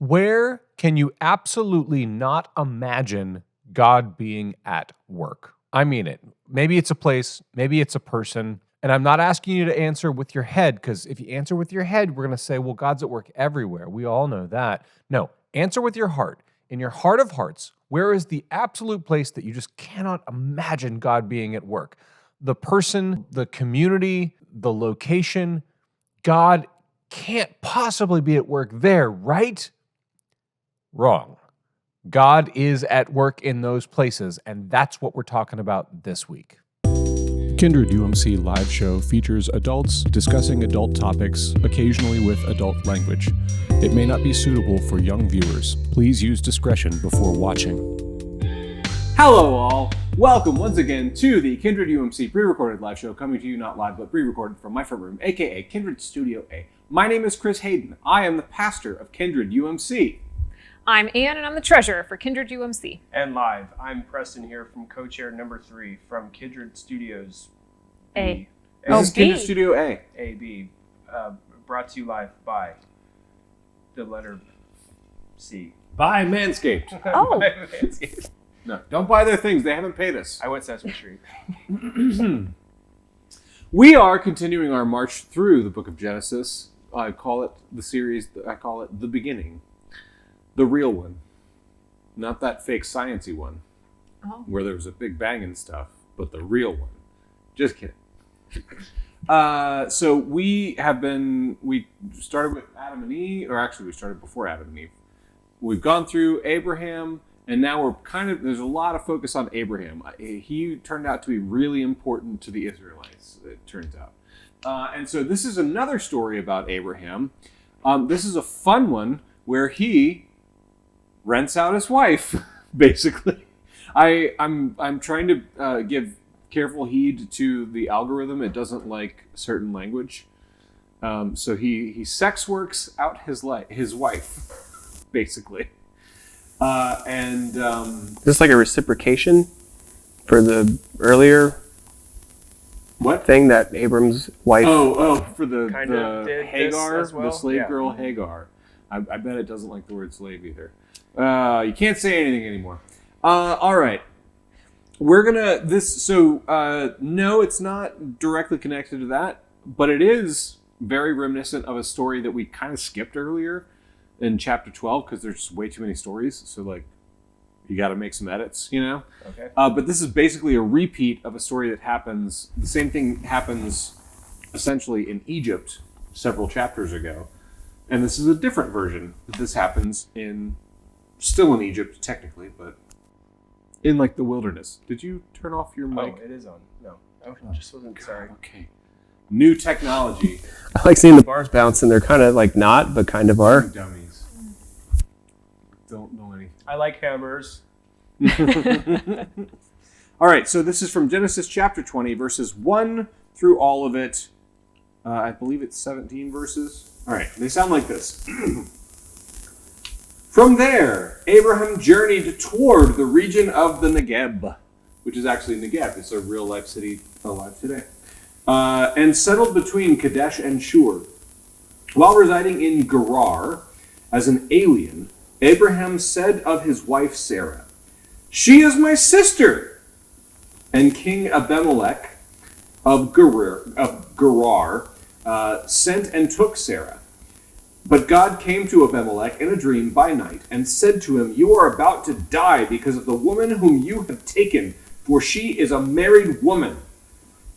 Where can you absolutely not imagine God being at work? I mean it. Maybe it's a place, maybe it's a person. And I'm not asking you to answer with your head, because if you answer with your head, we're going to say, well, God's at work everywhere. We all know that. No, answer with your heart. In your heart of hearts, where is the absolute place that you just cannot imagine God being at work? The person, the community, the location. God can't possibly be at work there, right? Wrong. God is at work in those places, and that's what we're talking about this week. Kindred UMC live show features adults discussing adult topics, occasionally with adult language. It may not be suitable for young viewers. Please use discretion before watching. Hello all! Welcome once again to the Kindred UMC pre-recorded live show, coming to you not live but pre-recorded from my front room, aka Kindred Studio A. My name is Chris Hayden. I am the pastor of Kindred UMC. I'm Ann, and I'm the treasurer for Kindred UMC. And live, I'm Preston here from co-chair number 3 from Kindred Studios A. This is Kindred Studio A. AB, brought to you live by the letter C. By Manscaped. Oh. By Manscaped. No, don't buy their things. They haven't paid us. I went Sesame Street. We are continuing our march through the book of Genesis. I call it the series, I call it The Beginning. The real one. Not that fake sciencey one. Oh. Where there was a big bang and stuff, but the real one. Just kidding. So we started with Adam and Eve, or actually we started before Adam and Eve. We've gone through Abraham, and now we're there's a lot of focus on Abraham. He turned out to be really important to the Israelites, it turns out. And so this is another story about Abraham. This is a fun one where he rents out his wife, basically. I'm trying to give careful heed to the algorithm. It doesn't like certain language. So he sex works out his wife, basically. Is this like a reciprocation for the earlier thing that Abram's wife? For the did Hagar, this as well? the slave girl Hagar. I bet it doesn't like the word slave either. You can't say anything anymore. All right. We're gonna no, it's not directly connected to that, but it is very reminiscent of a story that we kind of skipped earlier in chapter 12 because there's way too many stories. So you got to make some edits, Okay. But this is basically a repeat of a story that happens. The same thing happens essentially in Egypt several chapters ago. And this is a different version. This happens still in Egypt, technically, but in the wilderness. Did you turn off your mic? Oh, it is on. No, I just wasn't. Sorry. Okay. New technology. I like seeing the bars bounce, and they're kind of not, but kind of are. Dummies. Don't know anything. I like hammers. All right, so this is from Genesis chapter 20, verses 1 through all of it. I believe it's 17 verses. All right, they sound like this. From there, Abraham journeyed toward the region of the Negeb, which is actually Negev. It's a real-life city alive today. And settled between Kadesh and Shur. While residing in Gerar as an alien, Abraham said of his wife Sarah, "She is my sister." And King Abimelech of Gerar sent and took Sarah. But God came to Abimelech in a dream by night and said to him, "You are about to die because of the woman whom you have taken, for she is a married woman."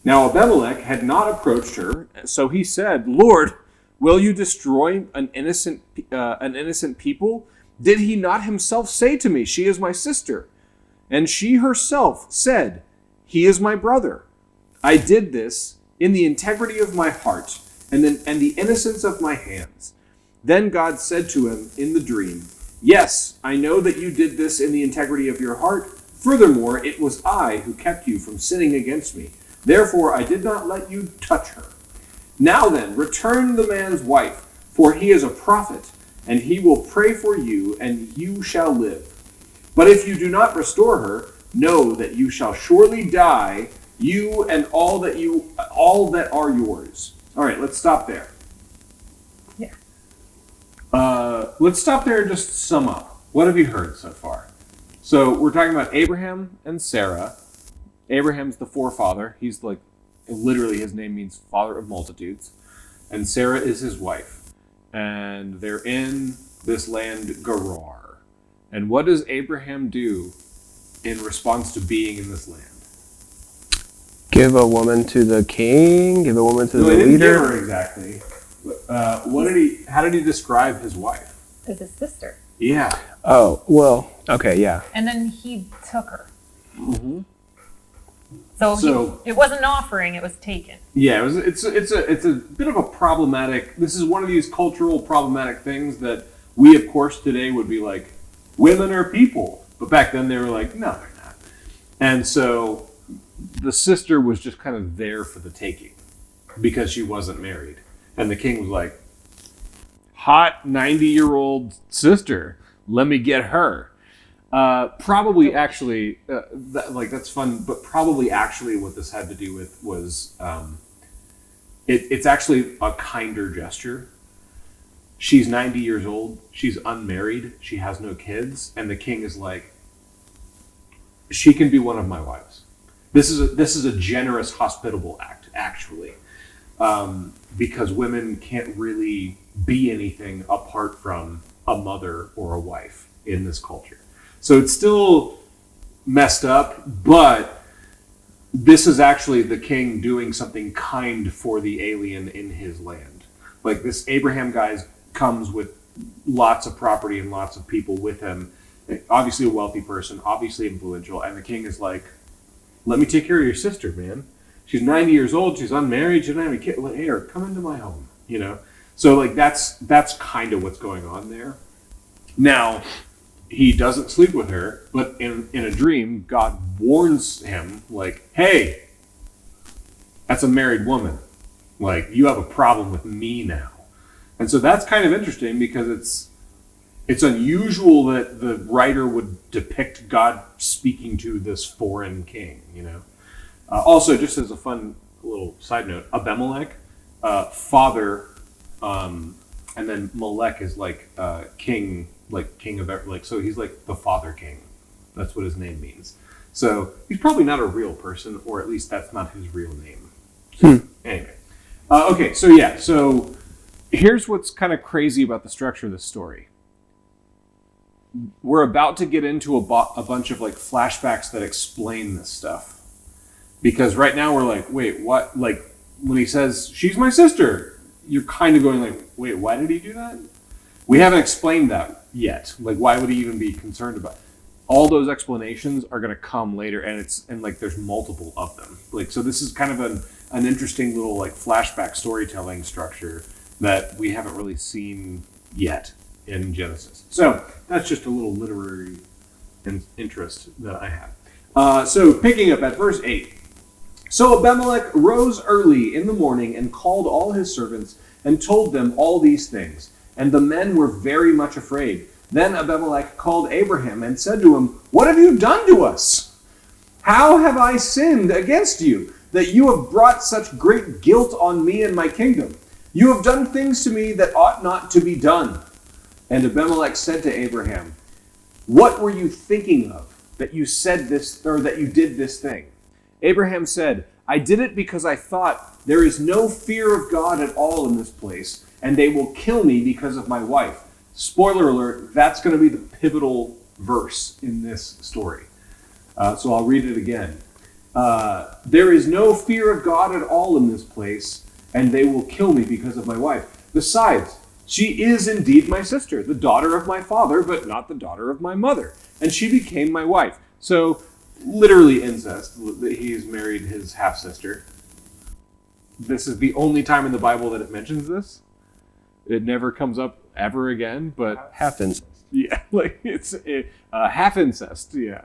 Now Abimelech had not approached her, so he said, "Lord, will you destroy an innocent people? Did he not himself say to me, 'She is my sister'? And she herself said, 'He is my brother.' I did this in the integrity of my heart and the innocence of my hands." Then God said to him in the dream, "Yes, I know that you did this in the integrity of your heart. Furthermore, it was I who kept you from sinning against me. Therefore, I did not let you touch her. Now then, return the man's wife, for he is a prophet, and he will pray for you, and you shall live. But if you do not restore her, know that you shall surely die, you and all that are yours." All right, let's stop there. Yeah. let's stop there and just sum up. What have you heard so far? So we're talking about Abraham and Sarah. Abraham's the forefather. He's like, literally his name means father of multitudes. And Sarah is his wife. And they're in this land Gerar. And what does Abraham do in response to being in this land? Give a woman to the king, give a woman to No, the he didn't give leader. her exactly. How did he describe his wife? As his sister. Yeah. Oh, well, okay, yeah. And then he took her. Mm-hmm. So it wasn't an offering, it was taken. Yeah, it's a bit of a problematic. This is one of these cultural problematic things that we, of course, today would be like, women are people, but back then they were like, no, they're not. And so the sister was just kind of there for the taking because she wasn't married, and the king was like, hot 90-year-old sister, let me get her. Probably actually, that's fun, but probably actually what this had to do with was, it's actually a kinder gesture. She's 90 years old, she's unmarried, she has no kids, and the king is like, she can be one of my wives. This is a generous, hospitable act, actually, because women can't really be anything apart from a mother or a wife in this culture. So it's still messed up, but this is actually the king doing something kind for the alien in his land. Like, this Abraham guy comes with lots of property and lots of people with him. Obviously a wealthy person, obviously influential, and the king is like, let me take care of your sister, man. She's 90 years old, she's unmarried, she doesn't have any kids. Here, come into my home, you know? So like that's kind of what's going on there. Now, he doesn't sleep with her, but in a dream, God warns him, like, hey, that's a married woman. Like, you have a problem with me now. And so that's kind of interesting because it's unusual that the writer would depict God speaking to this foreign king, you know. Also, just as a fun little side note, Abimelech, father, and then Melech is like king, like king of, like, so he's like the father king. That's what his name means. So he's probably not a real person, or at least that's not his real name. So, anyway. Okay, so here's what's kind of crazy about the structure of the story. We're about to get into a bunch of like flashbacks that explain this stuff. Because right now we're like, wait, what? Like, when he says, she's my sister, you're kind of going like, wait, why did he do that? We haven't explained that yet. Like, why would he even be concerned about it? All those explanations are going to come later, and like there's multiple of them. Like, so this is kind of an interesting little like flashback storytelling structure that we haven't really seen yet in Genesis. So that's just a little literary interest that I have. So picking up at verse 8. So Abimelech rose early in the morning and called all his servants and told them all these things. And the men were very much afraid. Then Abimelech called Abraham and said to him, what have you done to us? How have I sinned against you, that you have brought such great guilt on me and my kingdom? You have done things to me that ought not to be done. And Abimelech said to Abraham, what were you thinking of, that you said this, or that you did this thing? Abraham said, I did it because I thought, there is no fear of God at all in this place, and they will kill me because of my wife. Spoiler alert, that's going to be the pivotal verse in this story. So I'll read it again. There is no fear of God at all in this place, and they will kill me because of my wife. Besides, she is indeed my sister, the daughter of my father, but not the daughter of my mother. And she became my wife. So, literally incest. He's married his half-sister. This is the only time in the Bible that it mentions this. It never comes up ever again, but Half incest. yeah, like it's half incest, yeah.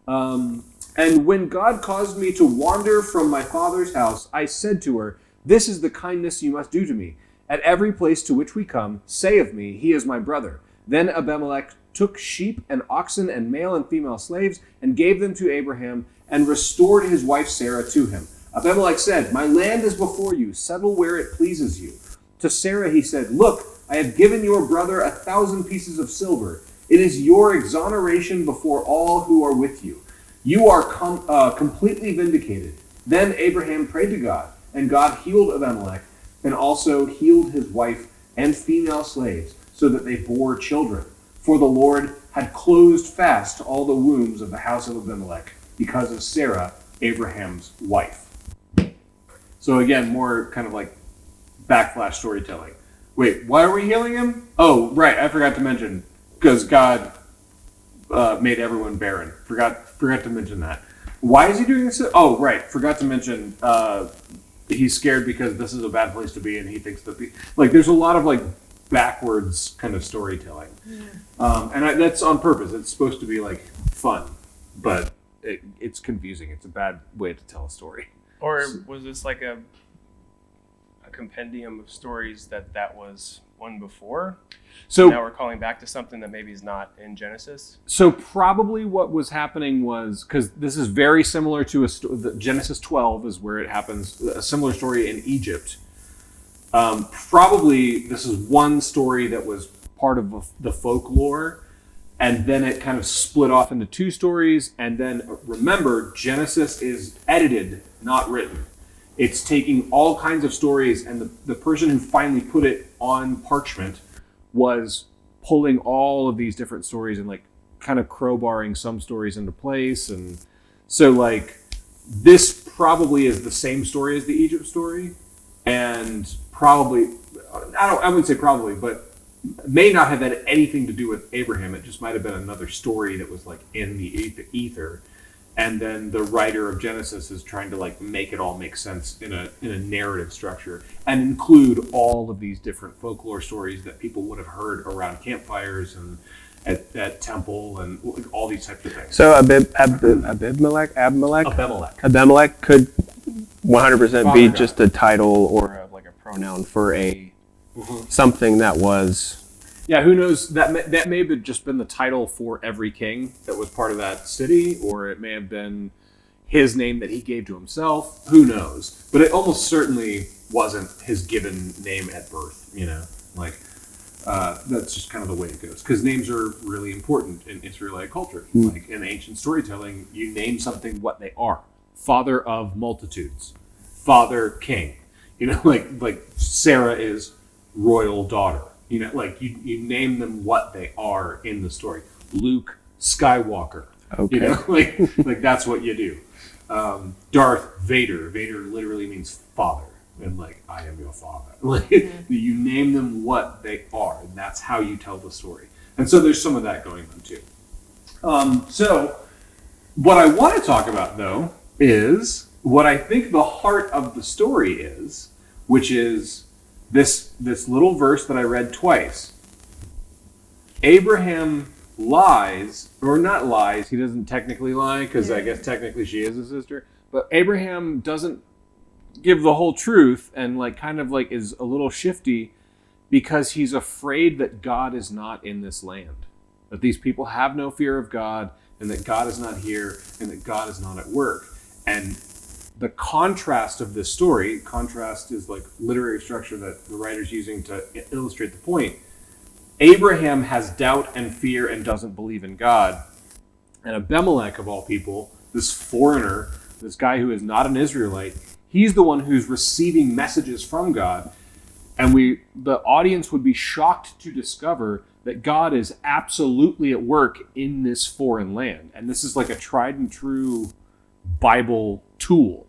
And when God caused me to wander from my father's house, I said to her, this is the kindness you must do to me. At every place to which we come, say of me, he is my brother. Then Abimelech took sheep and oxen and male and female slaves and gave them to Abraham and restored his wife Sarah to him. Abimelech said, my land is before you, settle where it pleases you. To Sarah he said, look, I have given your brother 1,000 pieces of silver. It is your exoneration before all who are with you. You are completely vindicated. Then Abraham prayed to God, and God healed Abimelech, and also healed his wife and female slaves, so that they bore children. For the Lord had closed fast all the wombs of the house of Abimelech, because of Sarah, Abraham's wife. So again, more kind of like backflash storytelling. Wait, why are we healing him? Oh, right, I forgot to mention, because God made everyone barren. Forgot to mention that. Why is he doing this? Oh, right, forgot to mention he's scared because this is a bad place to be, and he thinks that there's a lot of like backwards kind of storytelling. And that's on purpose. It's supposed to be like fun, but it's confusing. It's a bad way to tell a story. Or was this like a compendium of stories that was one before? So now we're calling back to something that maybe is not in Genesis? So probably what was happening was, because this is very similar to Genesis 12 is where it happens, a similar story in Egypt. Probably this is one story that was part of the folklore, and then it kind of split off into two stories. And then remember, Genesis is edited, not written. It's taking all kinds of stories, and the person who finally put it on parchment was pulling all of these different stories and like kind of crowbarring some stories into place. And so like this probably is the same story as the Egypt story, and probably I wouldn't say probably, but may not have had anything to do with Abraham. It just might have been another story that was like in the ether. And then the writer of Genesis is trying to like make it all make sense in a narrative structure and include all of these different folklore stories that people would have heard around campfires and at temple and all these types of things. So Abimelech could 100% be just a title or like a pronoun for a something that was. Yeah, who knows? That may have just been the title for every king that was part of that city, or it may have been his name that he gave to himself. Who knows? But it almost certainly wasn't his given name at birth, you know? Like, that's just kind of the way it goes. Because names are really important in Israelite culture. Like, in ancient storytelling, you name something what they are. Father of multitudes. Father king. You know, like Sarah is royal daughter. You know, like you name them what they are in the story. Luke Skywalker. Okay. You know, like that's what you do. Darth Vader. Vader literally means father, and like I am your father. Like you name them what they are, and that's how you tell the story. And so there's some of that going on too. So what I want to talk about though is what I think the heart of the story is, which is this little verse that I read twice. Abraham lies, or not lies, he doesn't technically lie, because I guess technically she is his sister, but Abraham doesn't give the whole truth and like kind of like is a little shifty because he's afraid that God is not in this land, that these people have no fear of God, and that God is not here, and that God is not at work. And the contrast of this story, contrast is like literary structure that the writer's using to illustrate the point. Abraham has doubt and fear and doesn't believe in God. And Abimelech, of all people, this foreigner, this guy who is not an Israelite, he's the one who's receiving messages from God. And the audience would be shocked to discover that God is absolutely at work in this foreign land. And this is like a tried and true Bible tool.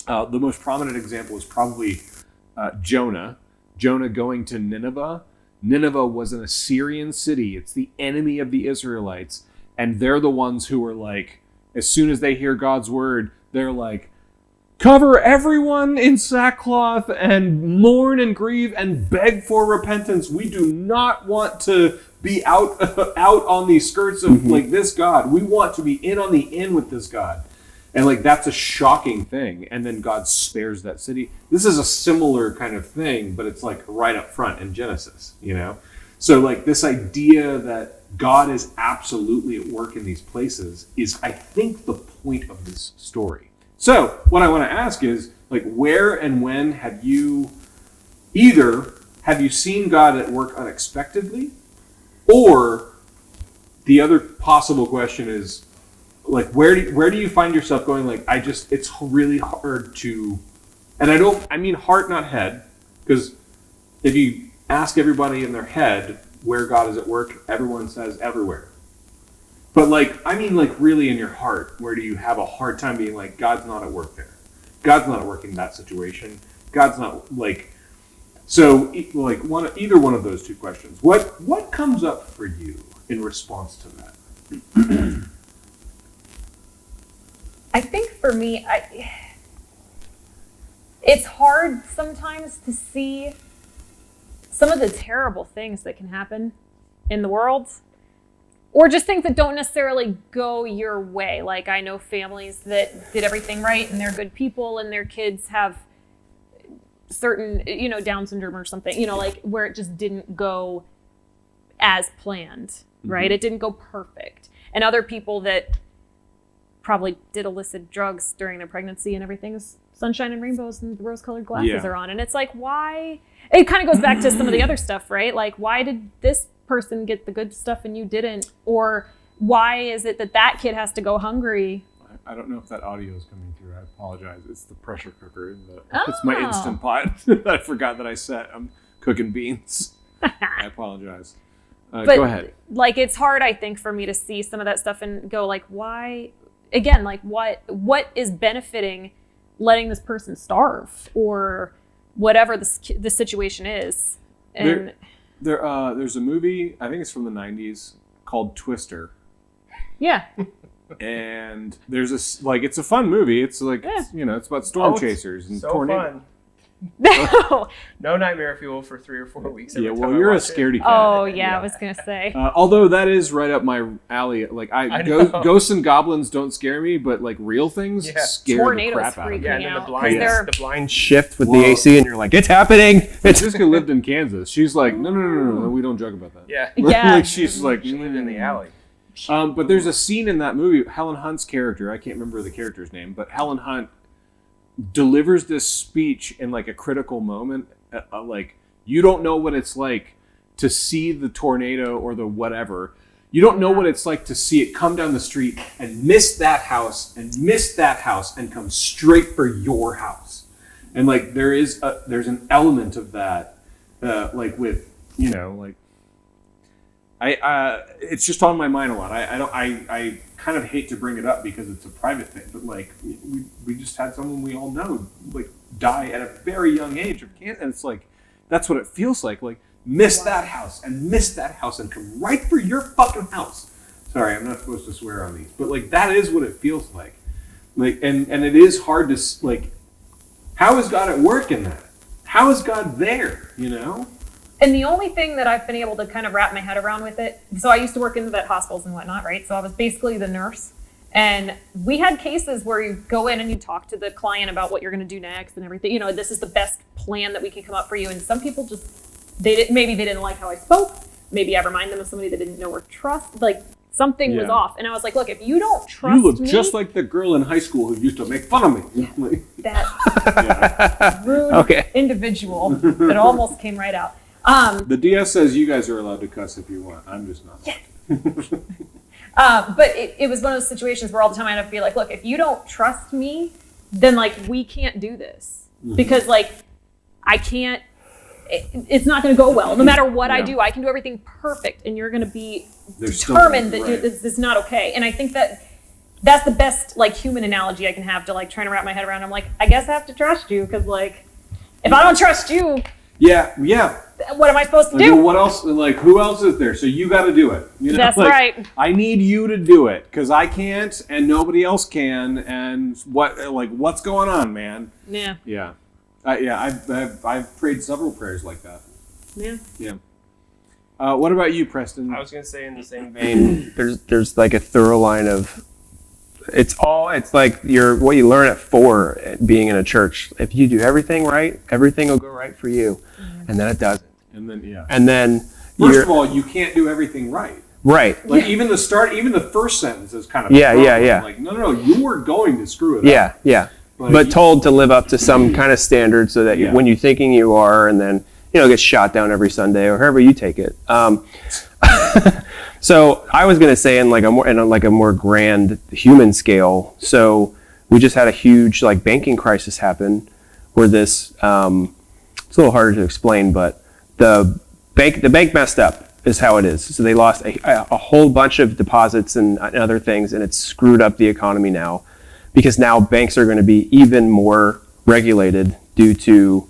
The most prominent example is probably Jonah. Jonah going to Nineveh. Nineveh was an Assyrian city. It's the enemy of the Israelites. And they're the ones who are like, as soon as they hear God's word, they're like, cover everyone in sackcloth and mourn and grieve and beg for repentance. We do not want to be out on the skirts of like this God. We want to be in on the in with this God. And like that's a shocking thing. And then God spares that city. This is a similar kind of thing, but it's like right up front in Genesis, you know? So like this idea that God is absolutely at work in these places is, I think, the point of this story. So what I want to ask is, like, where and when have you either have you seen God at work unexpectedly? Or the other possible question is, like, where do you find yourself going, like, it's really hard to, and I mean heart, not head, because if you ask everybody in their head where God is at work, everyone says everywhere. But, like, I mean, like, really in your heart, where do you have a hard time being like, God's not at work there? God's not at work in that situation. God's not, like, so, like, either one of those two questions. What comes up for you in response to that? I think for me, it's hard sometimes to see some of the terrible things that can happen in the world, or just things that don't necessarily go your way. Like, I know families that did everything right and they're good people and their kids have certain, Down syndrome or something, like where it just didn't go as planned, right? It didn't go perfect. And other people that probably did illicit drugs during their pregnancy and everything's sunshine and rainbows and rose-colored glasses are on. And it's like, why? It kind of goes back to some of the other stuff, right? Like, why did this person get the good stuff and you didn't? Or why is it that kid has to go hungry? I don't know if that audio is coming through. I apologize. It's the pressure cooker. Oh. It's my Instant Pot. I forgot that I set. I'm cooking beans. I apologize. But, go ahead. Like, it's hard, I think, for me to see some of that stuff and go, like, why? Again, like, what is benefiting letting this person starve or whatever the situation is? And There's a movie, I think it's from the 90s, called Twister. Yeah. And there's it's a fun movie. It's like, it's about storm chasers and so tornadoes. fun. No nightmare fuel for 3 or 4 weeks. Yeah, well, you're a scaredy cat. Oh, yeah, I was going to say. Although that is right up my alley. Like, ghosts and goblins don't scare me, but, like, real things scare Tornadoes the crap out of freak me. Yeah, and me then out. the blind Shift with the AC, and you're like, it's happening. Jessica lived in Kansas. She's like, no, we don't joke about that. Yeah. Yeah. Like, she's like, She lived in the alley. But there's a scene in that movie, Helen Hunt's character, I can't remember the character's name, but Helen Hunt delivers this speech in, like, a critical moment. Like, you don't know what it's like to see the tornado or the whatever. You don't know what it's like to see it come down the street and miss that house and come straight for your house. And, like, there's an element of that, like, with, like, it's just on my mind a lot. I kind of hate to bring it up because it's a private thing, but, like, we just had someone we all know, like, die at a very young age of cancer, and it's like, that's what it feels like miss that house and come right for your fucking house. Sorry, I'm not supposed to swear on these, but, like, that is what it feels like. Like, and it is hard to, like, how is God at work in that? How is God there, And the only thing that I've been able to kind of wrap my head around with it, so I used to work in the vet hospitals and whatnot, right? So I was basically the nurse. And we had cases where you go in and you talk to the client about what you're going to do next and everything. This is the best plan that we can come up for you. And some people just, maybe they didn't like how I spoke. Maybe I remind them of somebody they didn't know or trust. Like, something was off. And I was like, look, if you don't trust me. You look just like the girl in high school who used to make fun of me. Yeah, that rude individual that almost came right out. The DS says you guys are allowed to cuss if you want. I'm just not. Yes. But it was one of those situations where all the time I'd have to be like, look, if you don't trust me, then, like, we can't do this. Because, like, I can't, it's not going to go well. No matter what I do, I can do everything perfect, and you're going to be determined that this is not okay. And I think that's the best, like, human analogy I can have to, like, trying to wrap my head around. I'm like, I guess I have to trust you, because, like, if I don't trust you, what am I supposed to do? What else? Like, who else is there? So you got to do it. That's right. I need you to do it because I can't, and nobody else can. And what's going on, man? Yeah. Yeah. I've prayed several prayers like that. Yeah. Yeah. What about you, Preston? I was going to say in the same vein. There's like a thorough line of, it's like what you learn at 4 being in a church. If you do everything right, everything will go right for you. And then it doesn't. And then, And then, first of all, you can't do everything right. Right. Like, even the first sentence is kind of Yeah. Like, no, you were going to screw it up. Yeah. But told to live up to some kind of standard so that when you're thinking you are, and then gets shot down every Sunday, or however you take it. So I was going to say in like a more grand human scale. So we just had a huge like banking crisis happen, where this it's a little harder to explain, but the bank messed up is how it is. So they lost a whole bunch of deposits and other things, and it's screwed up the economy now, because now banks are going to be even more regulated due to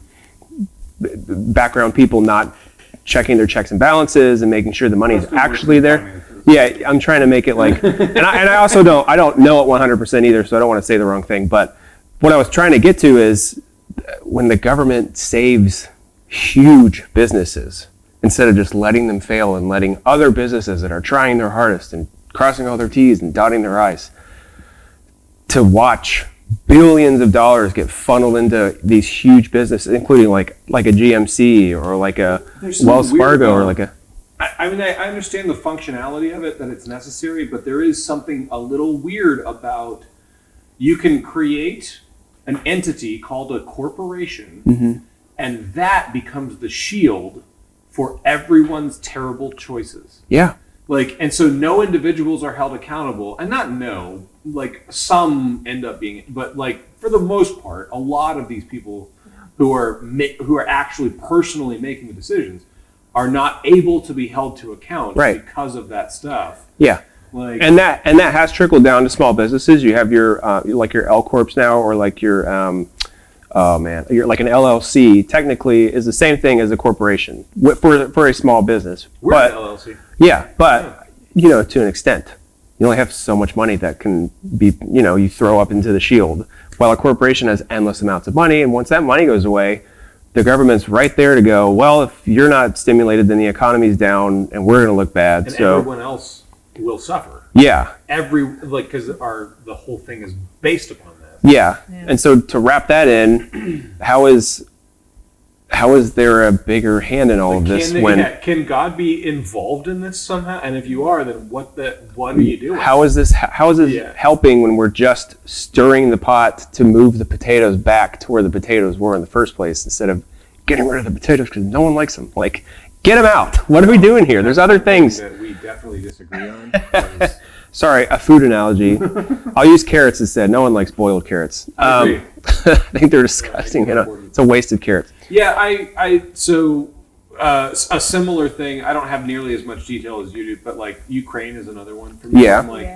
background people not checking their checks and balances and making sure the money is actually there. Yeah, I'm trying to make it like, and I also don't know it 100% either, so I don't want to say the wrong thing. But what I was trying to get to is when the government saves huge businesses, instead of just letting them fail and letting other businesses that are trying their hardest and crossing all their T's and dotting their I's, to watch billions of dollars get funneled into these huge businesses, including like a GMC or like a Wells Fargo or like a... I mean, I understand the functionality of it, that it's necessary, but there is something a little weird about, you can create an entity called a corporation, and that becomes the shield for everyone's terrible choices. Yeah. Like, and so no individuals are held accountable, and not no, like some end up being, but like for the most part, a lot of these people who are actually personally making the decisions are not able to be held to account because of that stuff. Yeah. Like, and that has trickled down to small businesses. You have your like your L Corps now, or like your you're like an LLC. Technically, is the same thing as a corporation for a small business. We're an LLC. Yeah, but to an extent, you only have so much money that can be you throw up into the shield. While a corporation has endless amounts of money, and once that money goes away, the government's right there to go, well, if you're not stimulated, then the economy's down, and we're going to look bad. And so everyone else will suffer. Yeah. Because the whole thing is based upon that. Yeah. And so to wrap that in, how is there a bigger hand in all of this? Can God be involved in this somehow? And if you are, then what are you doing? How is this helping when we're just stirring the pot to move the potatoes back to where the potatoes were in the first place, instead of getting rid of the potatoes because no one likes them? Like, get them out. What are we doing here? There's other things that we definitely disagree on. Sorry, a food analogy. I'll use carrots instead. No one likes boiled carrots. I agree. I think they're disgusting. It's a waste of carrots. Yeah, so a similar thing. I don't have nearly as much detail as you do, but like Ukraine is another one for me. Yeah. I'm like,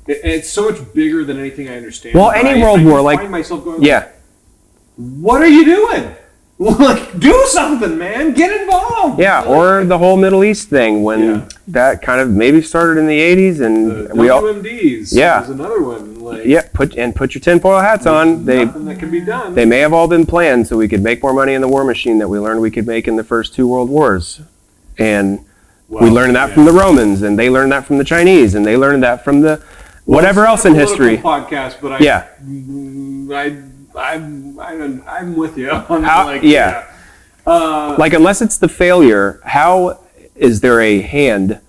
it's so much bigger than anything I understand. Well, any world war, I find myself going, what are you doing? Like, do something, man. Get involved. Yeah, or the whole Middle East thing, when that kind of maybe started in the 80s, and the WMDs. There's another one. Like, put your tinfoil hats on. Nothing that can be done. They may have all been planned so we could make more money in the war machine that we learned we could make in the first 2 world wars. And we learned that from the Romans, and they learned that from the Chinese, and they learned that from the whatever else in history. Podcast, but I'm with you. Like, unless it's the failure, how is there a hand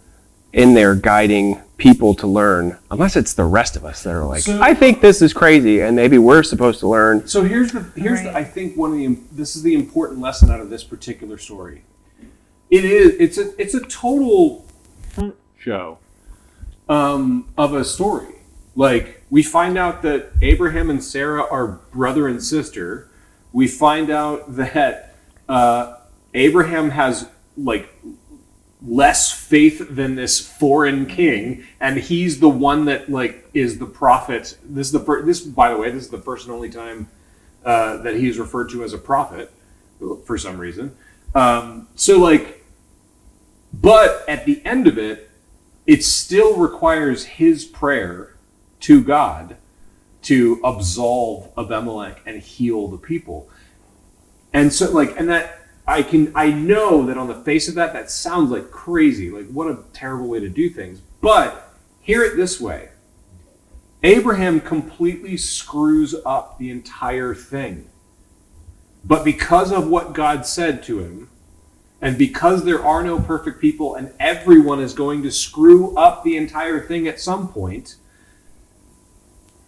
in there guiding people to learn? Unless it's the rest of us that are like, I think this is crazy, and maybe we're supposed to learn. So here's I think this is the important lesson out of this particular story. It's a total show of a story. Like, we find out that Abraham and Sarah are brother and sister. We find out that Abraham has like less faith than this foreign king, and he's the one that like is the prophet. By the way, this is the first and only time that he is referred to as a prophet for some reason. But at the end of it, it still requires his prayer to God to absolve Abimelech and heal the people. And so I know that on the face of that sounds like crazy. Like, what a terrible way to do things. But hear it this way. Abraham completely screws up the entire thing. But because of what God said to him, and because there are no perfect people and everyone is going to screw up the entire thing at some point,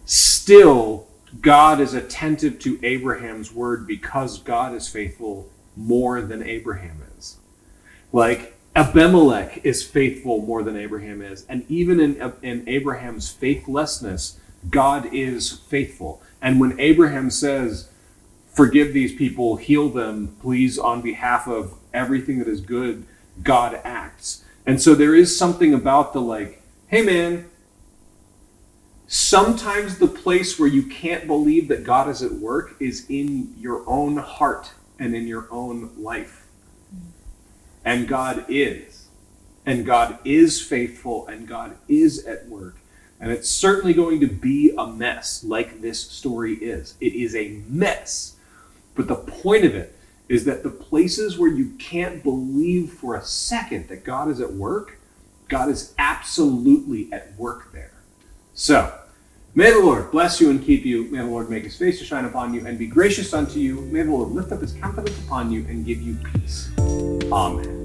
still, God is attentive to Abraham's word because God is faithful more than Abraham is. Like, Abimelech is faithful more than Abraham is. And even in Abraham's faithlessness, God is faithful. And when Abraham says, forgive these people, heal them, please, on behalf of everything that is good, God acts. And so there is something about the like, hey man, sometimes the place where you can't believe that God is at work is in your own heart and in your own life. And God is. And God is faithful, and God is at work. And it's certainly going to be a mess, like this story is. It is a mess. But the point of it is that the places where you can't believe for a second that God is at work, God is absolutely at work there. So, may the Lord bless you and keep you. May the Lord make his face to shine upon you and be gracious unto you. May the Lord lift up his countenance upon you and give you peace. Amen.